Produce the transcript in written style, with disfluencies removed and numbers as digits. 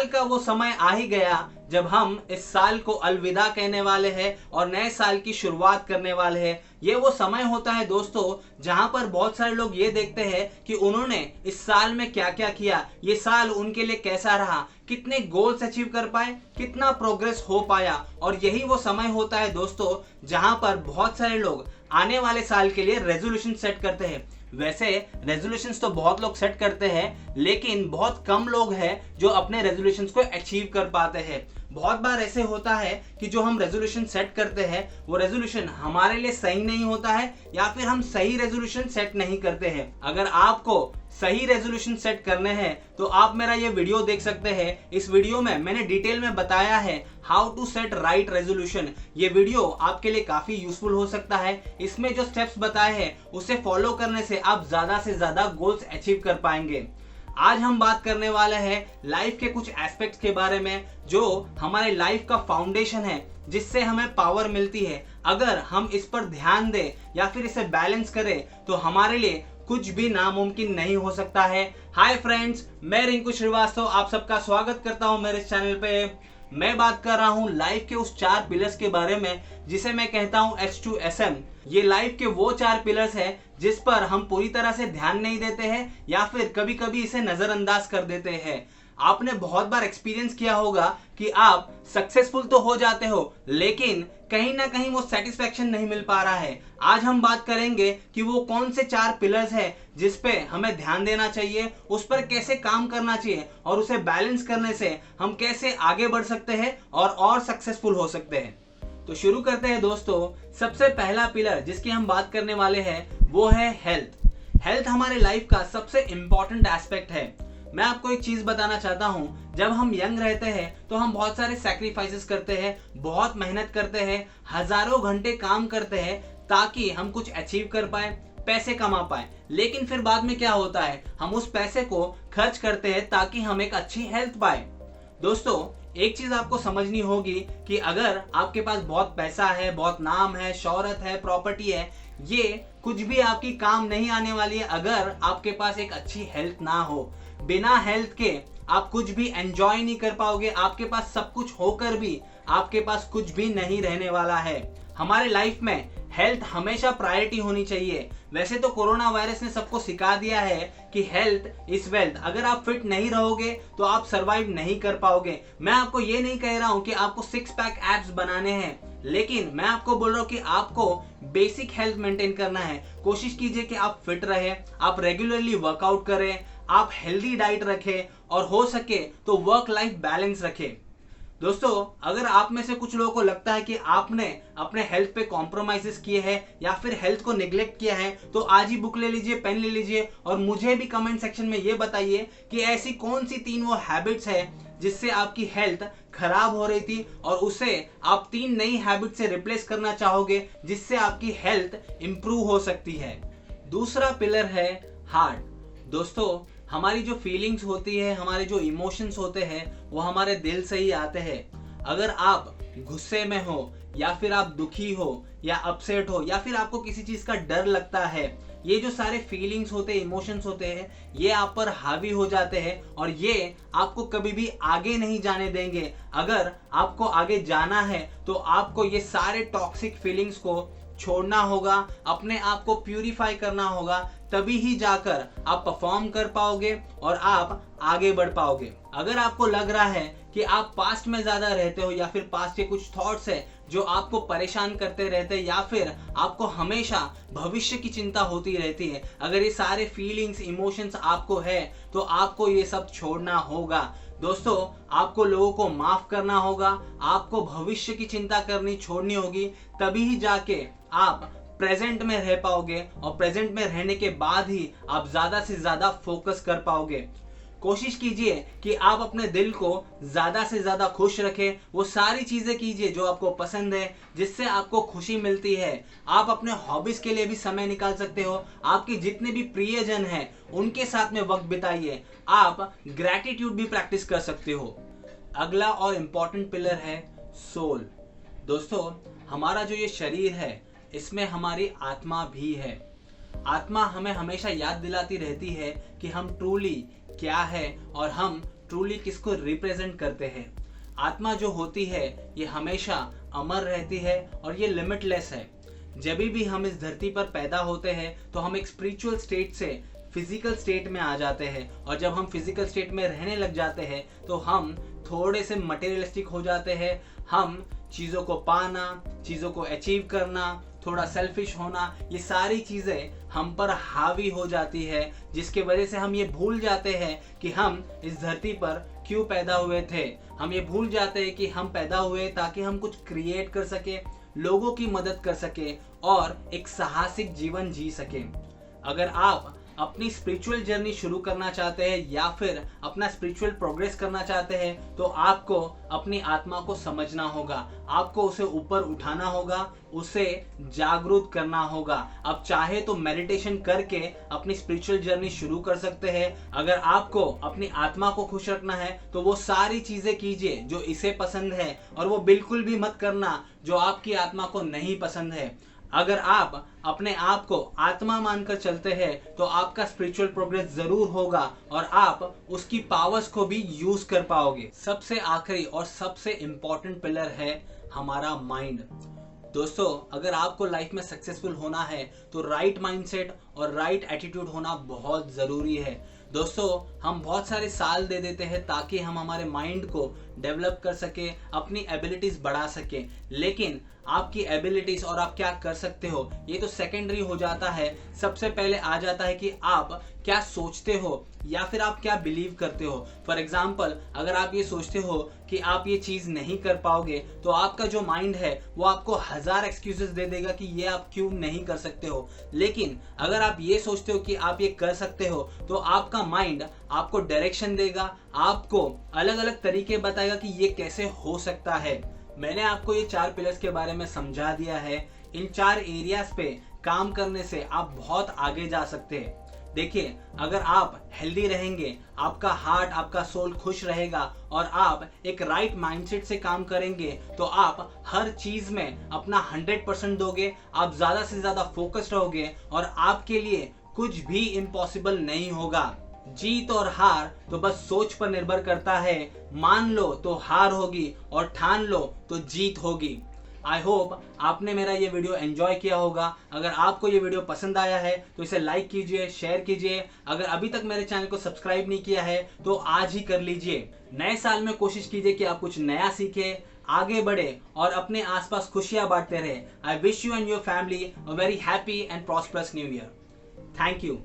साल का वो समय आ ही गया जब हम इस साल को अलविदा कहने वाले हैं और नए साल की शुरुआत करने वाले हैं। ये वो समय होता है दोस्तों जहां पर बहुत सारे लोग ये देखते हैं कि उन्होंने इस साल में क्या क्या किया, ये साल उनके लिए कैसा रहा, कितने गोल्स अचीव कर पाए, कितना प्रोग्रेस हो पाया। और यही वो समय होता है दोस्तों जहां पर बहुत सारे लोग आने वाले साल के लिए रेजोल्यूशन सेट करते हैं। वैसे रेजोल्यूशंस तो बहुत लोग सेट करते हैं, लेकिन बहुत कम लोग हैं जो अपने रेजोल्यूशंस को अचीव कर पाते हैं। बहुत बार ऐसे होता है कि जो हम रेजोल्यूशन सेट करते हैं वो रेजोल्यूशन हमारे लिए सही नहीं होता है, या फिर हम सही रेजोल्यूशन सेट नहीं करते हैं। अगर आपको सही रेजोल्यूशन सेट करने हैं तो आप मेरा ये वीडियो देख सकते हैं। इस वीडियो में मैंने डिटेल में बताया है how to set right resolution. ये वीडियो आपके लिए काफी यूजफुल हो सकता है। इसमें जो स्टेप्स बताए हैं उसे फॉलो करने से आप ज्यादा से ज्यादा गोल्स अचीव कर पाएंगे। आज हम बात करने वाले हैं लाइफ के कुछ एस्पेक्ट्स के बारे में जो हमारे लाइफ का फाउंडेशन है, जिससे हमें पावर मिलती है। अगर हम इस पर ध्यान दें या फिर इसे बैलेंस करें तो हमारे लिए कुछ भी नामुमकिन नहीं हो सकता है। हाय फ्रेंड्स, मैं रिंकू श्रीवास्तव आप सबका स्वागत करता हूं मेरे चैनल पे। मैं बात कर रहा हूं लाइफ के उस 4 पिलर्स के बारे में जिसे मैं कहता हूं H2SM। ये लाइफ के वो 4 पिलर्स हैं जिस पर हम पूरी तरह से ध्यान नहीं देते हैं या फिर कभी कभी इसे नजरअंदाज कर देते हैं। आपने बहुत बार एक्सपीरियंस किया होगा कि आप सक्सेसफुल तो हो जाते हो लेकिन कहीं ना कहीं वो सेटिस्फेक्शन नहीं मिल पा रहा है। आज हम बात करेंगे कि वो कौन से 4 पिलर्स हैं जिस पे हमें ध्यान देना चाहिए, उस पर कैसे काम करना चाहिए और उसे बैलेंस करने से हम कैसे आगे बढ़ सकते हैं और सक्सेसफुल हो सकते हैं। तो शुरू करते हैं दोस्तों। सबसे पहला पिलर जिसकी हम बात करने वाले हैं वो है हेल्थ। हेल्थ हमारे लाइफ का सबसे इंपॉर्टेंट एस्पेक्ट है। मैं आपको एक चीज बताना चाहता हूं, जब हम यंग रहते हैं तो हम बहुत सारे सैक्रिफाइसेस करते हैं, बहुत मेहनत करते हैं, हजारों घंटे काम करते हैं ताकि हम कुछ अचीव कर पाए, पैसे कमा पाए। लेकिन फिर बाद में क्या होता है, हम उस पैसे को खर्च करते हैं ताकि हम एक अच्छी हेल्थ पाए। दोस्तों एक चीज आपको समझनी होगी कि अगर आपके पास बहुत पैसा है, बहुत नाम है, शोहरत है, प्रॉपर्टी है, ये कुछ भी आपकी काम नहीं आने वाली है अगर आपके पास एक अच्छी हेल्थ ना हो। बिना हेल्थ के आप कुछ भी एंजॉय नहीं कर पाओगे। आपके पास सब कुछ होकर भी आपके पास कुछ भी नहीं रहने वाला है। हमारे लाइफ में हेल्थ हमेशा प्रायोरिटी होनी चाहिए। वैसे तो कोरोना वायरस ने सबको सिखा दिया है कि हेल्थ इज वेल्थ। अगर आप फिट नहीं रहोगे तो आप सरवाइव नहीं कर पाओगे। मैं आपको ये नहीं कह रहा हूं कि आपको 6 पैक एब्स बनाने हैं, लेकिन मैं आपको बोल रहा हूं कि आपको बेसिक हेल्थ मेंटेन करना है। कोशिश कीजिए कि आप फिट रहे, आप रेगुलरली वर्कआउट करें, आप हेल्दी डाइट रखें और हो सके तो वर्क लाइफ बैलेंस रखें। दोस्तों अगर आप में से कुछ लोगों को लगता है कि आपने अपने हेल्थ पे कॉम्प्रोमाइजेस किए हैं या फिर हेल्थ को निगलेक्ट किया है तो आज ही बुक ले लीजिए, पेन ले लीजिए और मुझे भी कमेंट सेक्शन में ये बताइए कि ऐसी कौन सी 3 वो हैबिट्स है जिससे आपकी हेल्थ खराब हो रही थी और उसे आप 3 नई हैबिट से रिप्लेस करना चाहोगे जिससे आपकी हेल्थ इंप्रूव हो सकती है। दूसरा पिलर है हार्ट। दोस्तों हमारी जो फीलिंग्स होती है, हमारे जो इमोशंस होते हैं वो हमारे दिल से ही आते हैं। अगर आप गुस्से में हो या फिर आप दुखी हो या अपसेट हो या फिर आपको किसी चीज का डर लगता है, ये जो सारे फीलिंग्स होते हैं, इमोशंस होते हैं, ये आप पर हावी हो जाते हैं और ये आपको कभी भी आगे नहीं जाने देंगे। अगर आपको आगे जाना है तो आपको ये सारे टॉक्सिक फीलिंग्स को छोड़ना होगा, अपने आप को प्यूरिफाई करना होगा, तभी ही जाकर आप परफॉर्म कर पाओगे और आप आगे बढ़ पाओगे। अगर आपको लग रहा है कि आप पास्ट में ज्यादा रहते हो या फिर पास्ट के कुछ थॉट्स है जो आपको परेशान करते रहते हैं या फिर आपको हमेशा भविष्य की चिंता होती रहती है, अगर ये सारे फीलिंग्स, इमोशंस आपको है तो आपको ये सब छोड़ना होगा। दोस्तों आपको लोगों को माफ करना होगा, आपको भविष्य की चिंता करनी छोड़नी होगी, तभी ही जाके आप प्रेजेंट में रह पाओगे और प्रेजेंट में रहने के बाद ही आप ज्यादा से ज्यादा फोकस कर पाओगे। कोशिश कीजिए कि आप अपने दिल को ज्यादा से ज्यादा खुश रखें, वो सारी चीजें कीजिए जो आपको पसंद है, जिससे आपको खुशी मिलती है। आप अपने हॉबीज के लिए भी समय निकाल सकते हो, आपके जितने भी प्रियजन हैं उनके साथ में वक्त बिताइए, आप ग्रैटिट्यूड भी प्रैक्टिस कर सकते हो। अगला और इम्पॉर्टेंट पिलर है सोल। दोस्तों हमारा जो ये शरीर है इसमें हमारी आत्मा भी है। आत्मा हमें हमेशा याद दिलाती रहती है कि हम ट्रूली क्या है और हम ट्रूली किसको रिप्रेजेंट करते हैं। आत्मा जो होती है ये हमेशा अमर रहती है और ये लिमिटलेस है। जब भी हम इस धरती पर पैदा होते हैं तो हम एक स्पिरिचुअल स्टेट से फिजिकल स्टेट में आ जाते हैं, और जब हम फिजिकल स्टेट में रहने लग जाते हैं तो हम थोड़े से मटेरियलिस्टिक हो जाते हैं। हम चीज़ों को पाना, चीज़ों को अचीव करना, थोड़ा सेल्फिश होना, ये सारी चीज़ें हम पर हावी हो जाती है, जिसके वजह से हम ये भूल जाते हैं कि हम इस धरती पर क्यों पैदा हुए थे। हम ये भूल जाते हैं कि हम पैदा हुए ताकि हम कुछ क्रिएट कर सके, लोगों की मदद कर सके और एक साहसिक जीवन जी सके। अगर आप अपनी स्पिरिचुअल जर्नी शुरू करना चाहते हैं या फिर अपना स्पिरिचुअल प्रोग्रेस करना चाहते हैं तो आपको अपनी आत्मा को समझना होगा, आपको उसे ऊपर उठाना होगा, उसे जागरूक करना होगा। आप चाहे तो मेडिटेशन करके अपनी स्पिरिचुअल जर्नी शुरू कर सकते हैं। अगर आपको अपनी आत्मा को खुश रखना है तो वो सारी चीजें कीजिए जो इसे पसंद है, और वो बिल्कुल भी मत करना जो आपकी आत्मा को नहीं पसंद है। अगर आप अपने आप को आत्मा मानकर चलते हैं तो आपका स्पिरिचुअल प्रोग्रेस जरूर होगा और आप उसकी पावर्स को भी यूज कर पाओगे। सबसे आखिरी और सबसे इंपॉर्टेंट पिलर है हमारा माइंड। दोस्तों, अगर आपको लाइफ में सक्सेसफुल होना है तो राइट माइंडसेट और राइट एटीट्यूड होना बहुत ज़रूरी है। दोस्तों, हम बहुत सारे साल दे देते हैं ताकि हम हमारे माइंड को डेवलप कर सके, अपनी एबिलिटीज़ बढ़ा सके, लेकिन आपकी एबिलिटीज़ और आप क्या कर सकते हो ये तो सेकेंडरी हो जाता है। सबसे पहले आ जाता है कि आप क्या सोचते हो या फिर आप क्या बिलीव करते हो। फॉर एग्जाम्पल, अगर आप ये सोचते हो कि आप ये चीज़ नहीं कर पाओगे तो आपका जो माइंड है वो आपको 1000 एक्सक्यूजेस दे देगा कि ये आप क्यों नहीं कर सकते हो। लेकिन अगर आप ये सोचते हो कि आप ये कर सकते हो तो आपका माइंड आपको डायरेक्शन देगा, आपको अलग अलग तरीके बताएगा कि ये कैसे हो सकता है। मैंने आपको ये 4 पिलर्स के बारे में समझा दिया है। इन 4 एरियाज पे काम करने से आप बहुत आगे जा सकते हैं। देखिए, अगर आप हेल्दी रहेंगे, आपका हार्ट, आपका सोल खुश रहेगा और आप एक राइट माइंडसेट से काम करेंगे तो आप हर चीज में अपना 100% दोगे, आप ज्यादा से ज्यादा फोकस्ड रहोगे और आपके लिए कुछ भी इम्पॉसिबल नहीं होगा। जीत और हार तो बस सोच पर निर्भर करता है। मान लो तो हार होगी और ठान लो तो जीत होगी। आई होप आपने मेरा ये वीडियो एंजॉय किया होगा। अगर आपको ये वीडियो पसंद आया है तो इसे लाइक कीजिए, शेयर कीजिए। अगर अभी तक मेरे चैनल को सब्सक्राइब नहीं किया है तो आज ही कर लीजिए। नए साल में कोशिश कीजिए कि आप कुछ नया सीखें, आगे बढ़े और अपने आसपास खुशियां बांटते रहे। I wish you and your family a very happy and prosperous new year. Thank you.